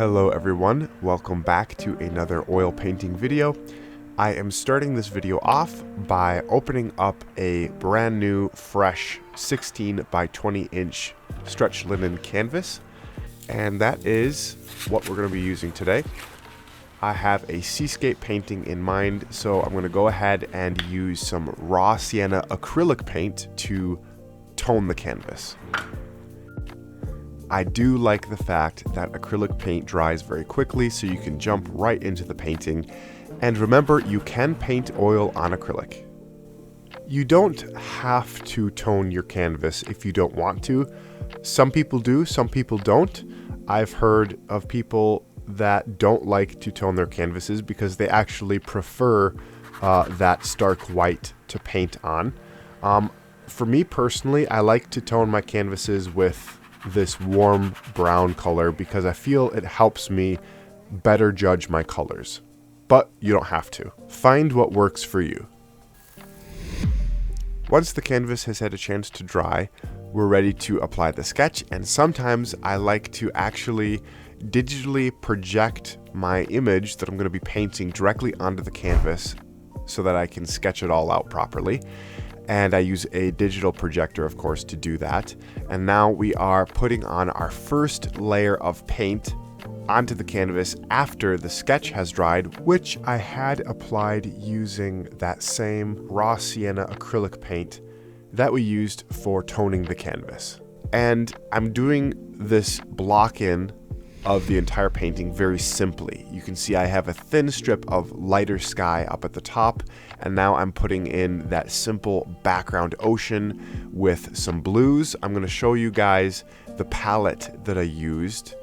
Hello everyone, welcome back to another oil painting video. I am starting this video off by opening up a brand new fresh 16 by 20 inch stretch linen canvas, and that is what we're going to be using today. I have a seascape painting in mind, so I'm going to go ahead and use some raw Sienna acrylic paint to tone the canvas. I do like the fact that acrylic paint dries very quickly, so you can jump right into the painting. And remember, you can paint oil on acrylic. You don't have to tone your canvas if you don't want to. Some people do, some people don't. I've heard of people that don't like to tone their canvases because they actually prefer that stark white to paint on. For me personally, I like to tone my canvases with this warm brown color because I feel it helps me better judge my colors. But you don't have to. Find what works for you. Once the canvas has had a chance to dry, we're ready to apply the sketch, and sometimes I like to actually digitally project my image that I'm going to be painting directly onto the canvas so that I can sketch it all out properly. And I use a digital projector, of course, to do that. And now we are putting on our first layer of paint onto the canvas after the sketch has dried, which I had applied using that same raw Sienna acrylic paint that we used for toning the canvas. And I'm doing this block in of the entire painting very simply. You can see I have a thin strip of lighter sky up at the top, and now I'm putting in that simple background ocean with some blues. I'm going to show you guys the palette that I used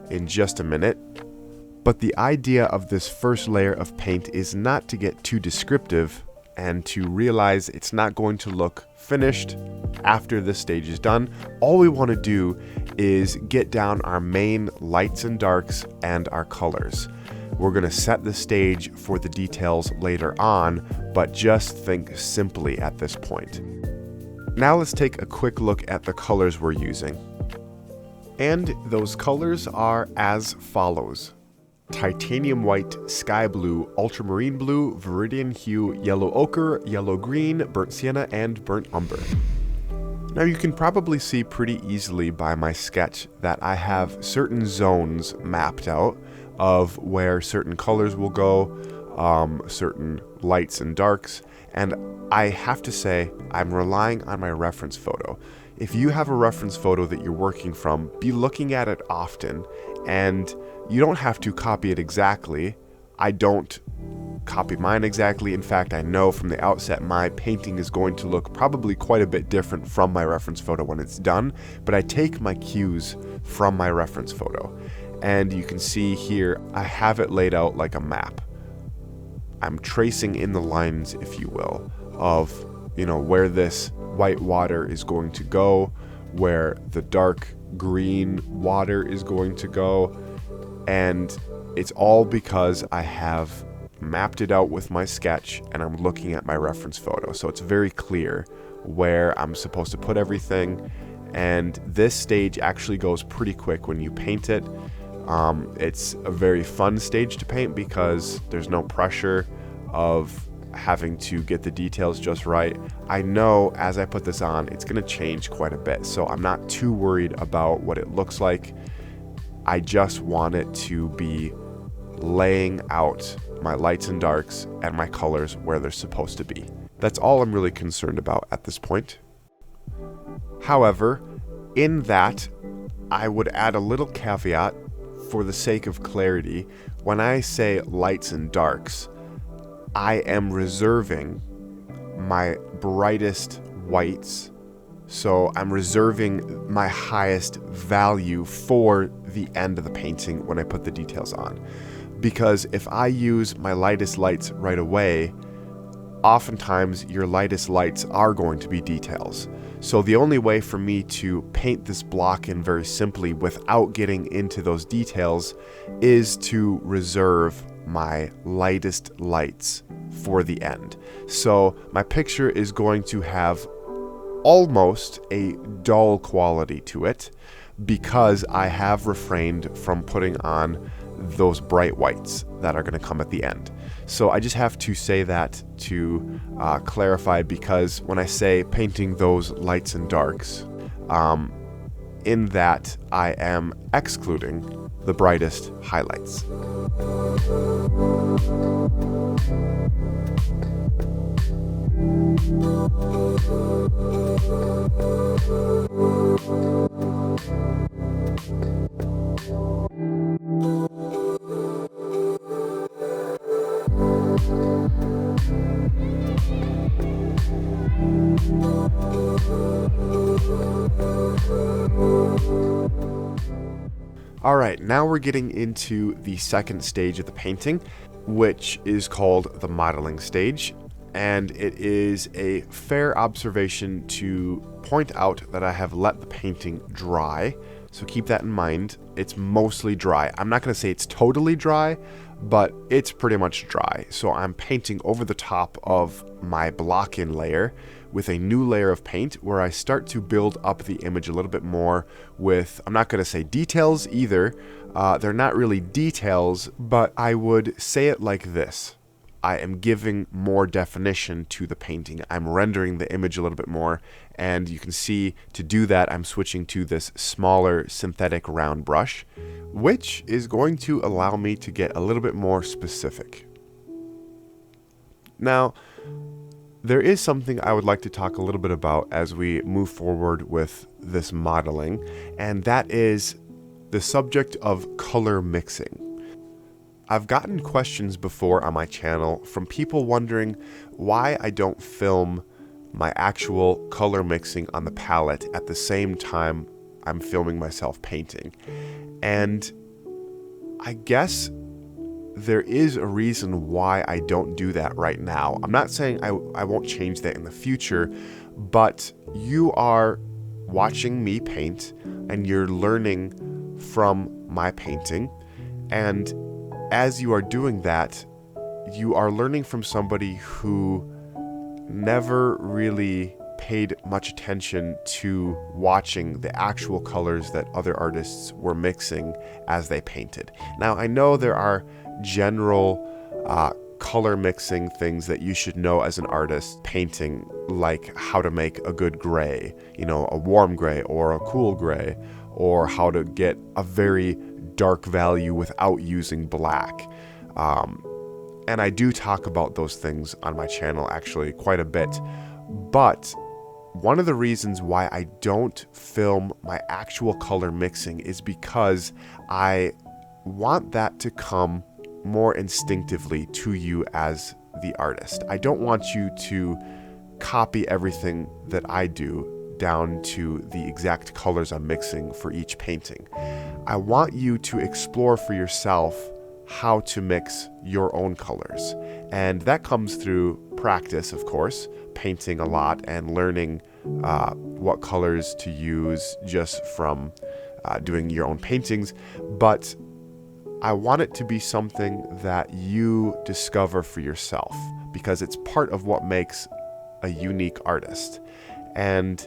in just a minute. But the idea of this first layer of paint is not to get too descriptive and to realize it's not going to look finished after this stage is done. All we want to do is get down our main lights and darks and our colors. We're going to set the stage for the details later on, but just think simply at this point. Now let's take a quick look at the colors we're using. And those colors are as follows: titanium white, sky blue, ultramarine blue, viridian hue, yellow ochre, yellow green, burnt sienna, and burnt umber. Now you can probably see pretty easily by my sketch that I have certain zones mapped out of where certain colors will go, certain lights and darks, and I have to say I'm relying on my reference photo. If you have a reference photo that you're working from, be looking at it often, and you don't have to copy it exactly. I don't copy mine exactly. In fact, I know from the outset my painting is going to look probably quite a bit different from my reference photo when it's done, but I take my cues from my reference photo. And you can see here, I have it laid out like a map. I'm tracing in the lines, if you will, of, where this white water is going to go, where the dark green water is going to go. And it's all because I have mapped it out with my sketch and I'm looking at my reference photo. So it's very clear where I'm supposed to put everything. And this stage actually goes pretty quick when you paint it. It's a very fun stage to paint because there's no pressure of having to get the details just right. I know as I put this on, it's going to change quite a bit. So I'm not too worried about what it looks like. I just want it to be laying out my lights and darks and my colors where they're supposed to be. That's all I'm really concerned about at this point. However, in that, I would add a little caveat for the sake of clarity. When I say lights and darks, I am reserving my brightest whites. So I'm reserving my highest value for the end of the painting when I put the details on. Because if I use my lightest lights right away, oftentimes your lightest lights are going to be details. So the only way for me to paint this block in very simply without getting into those details is to reserve my lightest lights for the end. So my picture is going to have almost a dull quality to it, because I have refrained from putting on those bright whites that are going to come at the end. So I just have to say that to clarify, because when I say painting those lights and darks, in that I am excluding the brightest highlights. All right, now we're getting into the second stage of the painting, which is called the modeling stage. And it is a fair observation to point out that I have let the painting dry. So keep that in mind. It's mostly dry. I'm not going to say it's totally dry, but it's pretty much dry. So I'm painting over the top of my block-in layer with a new layer of paint, where I start to build up the image a little bit more with, I'm not going to say details either. They're not really details, but I would say it like this. I am giving more definition to the painting. I'm rendering the image a little bit more, and you can see to do that I'm switching to this smaller synthetic round brush, which is going to allow me to get a little bit more specific. Now, there is something I would like to talk a little bit about as we move forward with this modeling, and that is the subject of color mixing. I've gotten questions before on my channel from people wondering why I don't film my actual color mixing on the palette at the same time I'm filming myself painting. And I guess there is a reason why I don't do that right now. I'm not saying I won't change that in the future, but you are watching me paint and you're learning from my painting. And as you are doing that, you are learning from somebody who never really paid much attention to watching the actual colors that other artists were mixing as they painted. Now, I know there are general color mixing things that you should know as an artist painting, like how to make a good gray, a warm gray or a cool gray, or how to get a very dark value without using black. And I do talk about those things on my channel actually quite a bit. But one of the reasons why I don't film my actual color mixing is because I want that to come more instinctively to you as the artist. I don't want you to copy everything that I do down to the exact colors I'm mixing for each painting. I want you to explore for yourself how to mix your own colors. And that comes through practice, of course, painting a lot and learning what colors to use just from doing your own paintings. But I want it to be something that you discover for yourself, because it's part of what makes a unique artist. And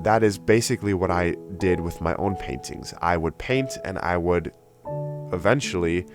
that is basically what I did with my own paintings. I would paint and I would eventually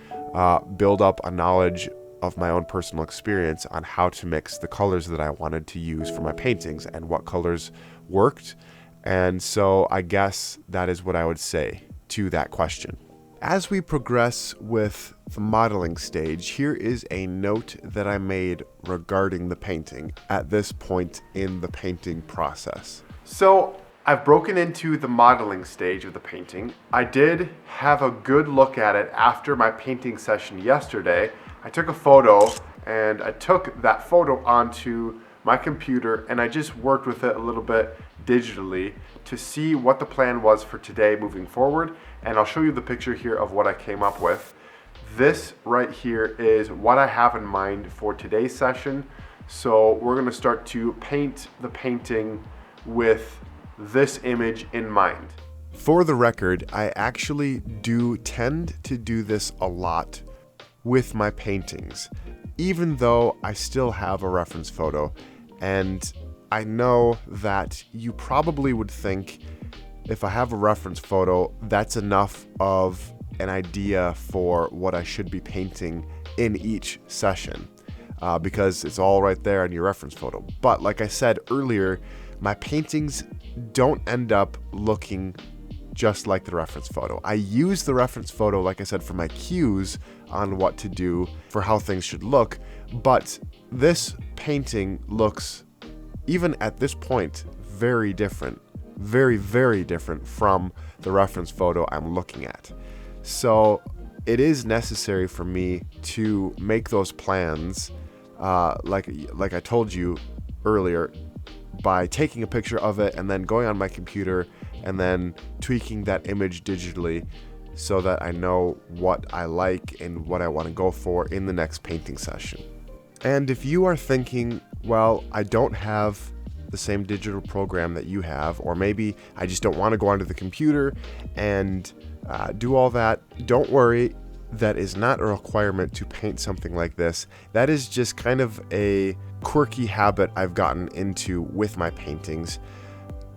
build up a knowledge of my own personal experience on how to mix the colors that I wanted to use for my paintings and what colors worked. And so I guess that is what I would say to that question. As we progress with the modeling stage, here is a note that I made regarding the painting at this point in the painting process. So I've broken into the modeling stage of the painting. I did have a good look at it after my painting session yesterday. I took a photo and I took that photo onto my computer and I just worked with it a little bit digitally to see what the plan was for today moving forward. And I'll show you the picture here of what I came up with. This right here is what I have in mind for today's session. So we're going to start to paint the painting with this image in mind. For the record, I actually do tend to do this a lot with my paintings, even though I still have a reference photo. And I know that you probably would think if I have a reference photo, that's enough of an idea for what I should be painting in each session, because it's all right there in your reference photo. But like I said earlier, my paintings don't end up looking just like the reference photo. I use the reference photo, like I said, for my cues on what to do for how things should look, but this painting looks, even at this point, very different. Very, very different from the reference photo I'm looking at. So it is necessary for me to make those plans, like I told you earlier, by taking a picture of it and then going on my computer and then tweaking that image digitally so that I know what I like and what I want to go for in the next painting session. And if you are thinking, well, I don't have the same digital program that you have, or maybe I just don't want to go onto the computer and do all that, don't worry. That is not a requirement to paint something like this. That is just kind of a quirky habit I've gotten into with my paintings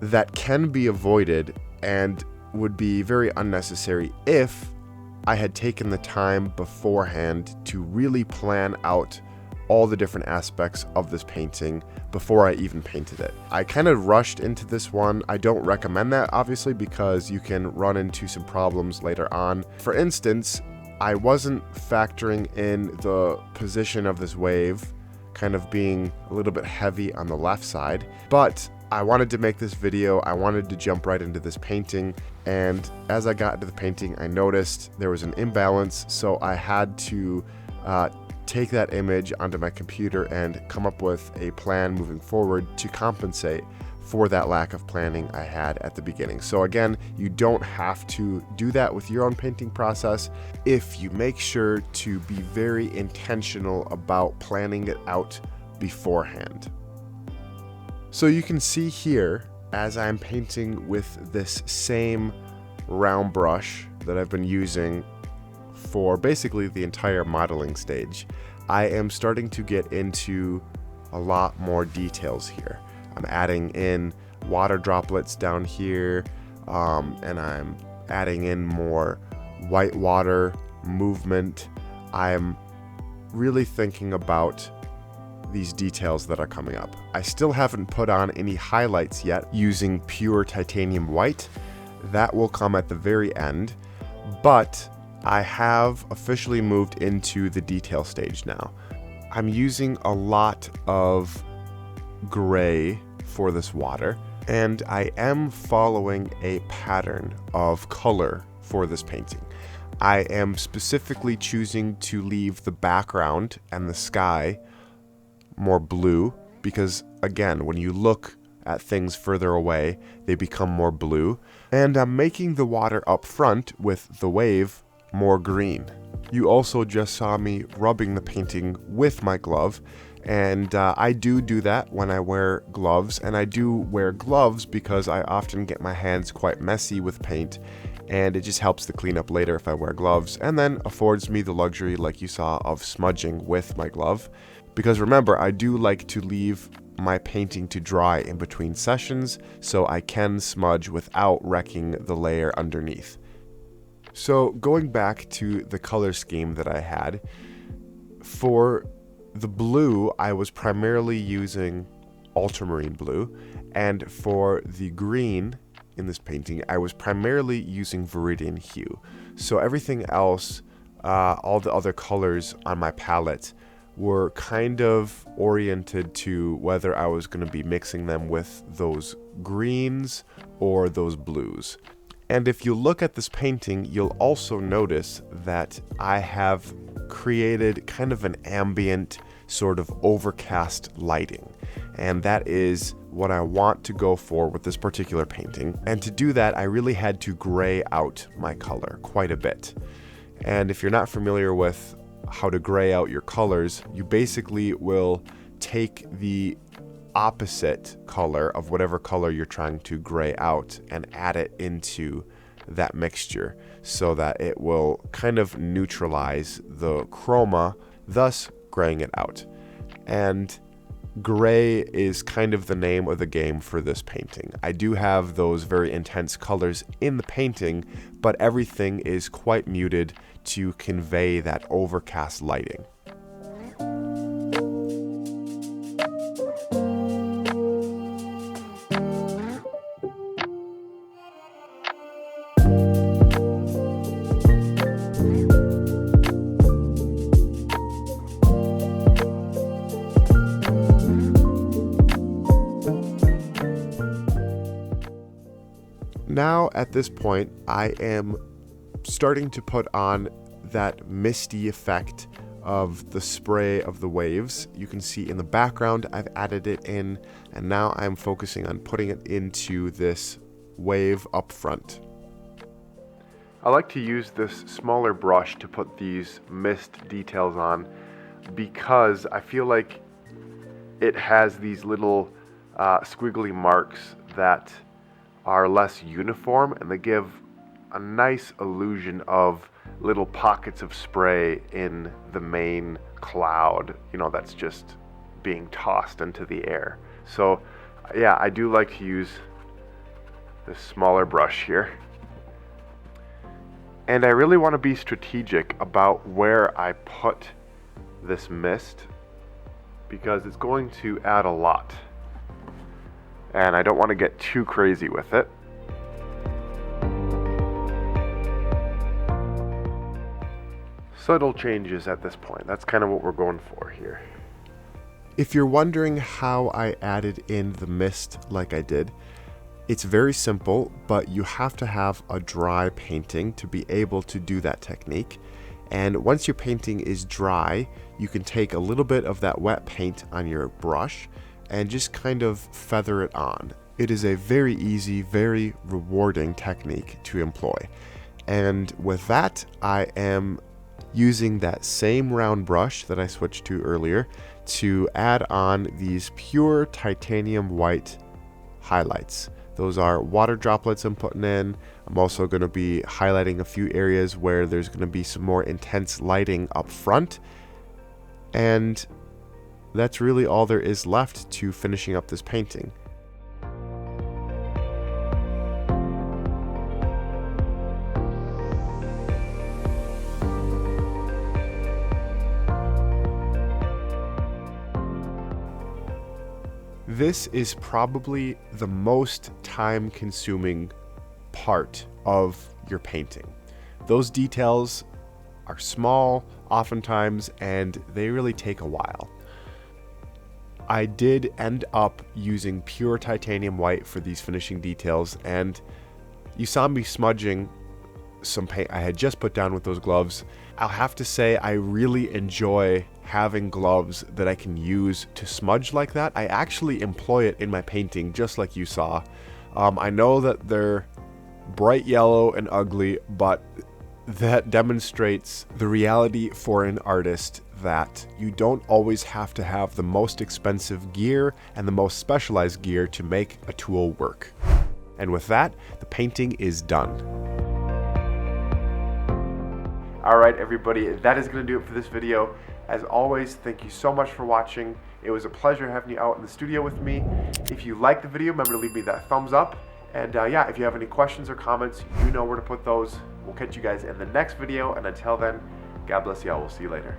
that can be avoided and would be very unnecessary if I had taken the time beforehand to really plan out all the different aspects of this painting before I even painted it. I kind of rushed into this one. I don't recommend that, obviously, because you can run into some problems later on. For instance, I wasn't factoring in the position of this wave kind of being a little bit heavy on the left side, but I wanted to make this video. I wanted to jump right into this painting, and as I got into the painting, I noticed there was an imbalance, so I had to take that image onto my computer and come up with a plan moving forward to compensate for that lack of planning I had at the beginning. So again, you don't have to do that with your own painting process if you make sure to be very intentional about planning it out beforehand. So you can see here, as I'm painting with this same round brush that I've been using for basically the entire modeling stage, I am starting to get into a lot more details here. I'm adding in water droplets down here, and I'm adding in more white water movement. I'm really thinking about these details that are coming up. I still haven't put on any highlights yet using pure titanium white. That will come at the very end, but I have officially moved into the detail stage now. I'm using a lot of gray for this water, and I am following a pattern of color for this painting. I am specifically choosing to leave the background and the sky more blue because, again, when you look at things further away, they become more blue. And I'm making the water up front with the wave more green. You also just saw me rubbing the painting with my glove, and I do that when I wear gloves, and I do wear gloves because I often get my hands quite messy with paint, and it just helps to clean up later if I wear gloves, and then affords me the luxury, like you saw, of smudging with my glove. Because remember, I do like to leave my painting to dry in between sessions so I can smudge without wrecking the layer underneath. So going back to the color scheme that I had, for the blue I was primarily using Ultramarine Blue, and for the green in this painting I was primarily using Viridian Hue. So everything else, all the other colors on my palette were kind of oriented to whether I was going to be mixing them with those greens or those blues. And if you look at this painting, you'll also notice that I have created kind of an ambient sort of overcast lighting. And that is what I want to go for with this particular painting. And to do that, I really had to gray out my color quite a bit. And if you're not familiar with how to gray out your colors, you basically will take the opposite color of whatever color you're trying to gray out and add it into that mixture so that it will kind of neutralize the chroma, thus graying it out. And gray is kind of the name of the game for this painting. I do have those very intense colors in the painting, but everything is quite muted to convey that overcast lighting. Now at this point, I am starting to put on that misty effect of the spray of the waves. You can see in the background I've added it in, and now I'm focusing on putting it into this wave up front. I like to use this smaller brush to put these mist details on because I feel like it has these little squiggly marks that are less uniform, and they give a nice illusion of little pockets of spray in the main cloud, you know, that's just being tossed into the air. So yeah, I do like to use this smaller brush here. And I really want to be strategic about where I put this mist because it's going to add a lot. And I don't want to get too crazy with it. Subtle changes at this point. That's kind of what we're going for here. If you're wondering how I added in the mist like I did, it's very simple, but you have to have a dry painting to be able to do that technique. And once your painting is dry, you can take a little bit of that wet paint on your brush and just kind of feather it on. It is a very easy, very rewarding technique to employ. And with that, I am using that same round brush that I switched to earlier to add on these pure titanium white highlights. Those are water droplets I'm putting in. I'm also going to be highlighting a few areas where there's going to be some more intense lighting up front. And that's really all there is left to finishing up this painting. This is probably the most time-consuming part of your painting. Those details are small oftentimes, and they really take a while. I did end up using pure titanium white for these finishing details, and you saw me smudging some paint I had just put down with those gloves. I'll have to say I really enjoy having gloves that I can use to smudge like that. I actually employ it in my painting just like you saw. I know that they're bright yellow and ugly, but that demonstrates the reality for an artist that you don't always have to have the most expensive gear and the most specialized gear to make a tool work. And with that, the painting is done. All right, everybody, that is going to do it for this video. As always, thank you so much for watching. It was a pleasure having you out in the studio with me. If you liked the video, remember to leave me that thumbs up. And yeah, if you have any questions or comments, you know where to put those. We'll catch you guys in the next video. And until then, God bless you all. We'll see you later.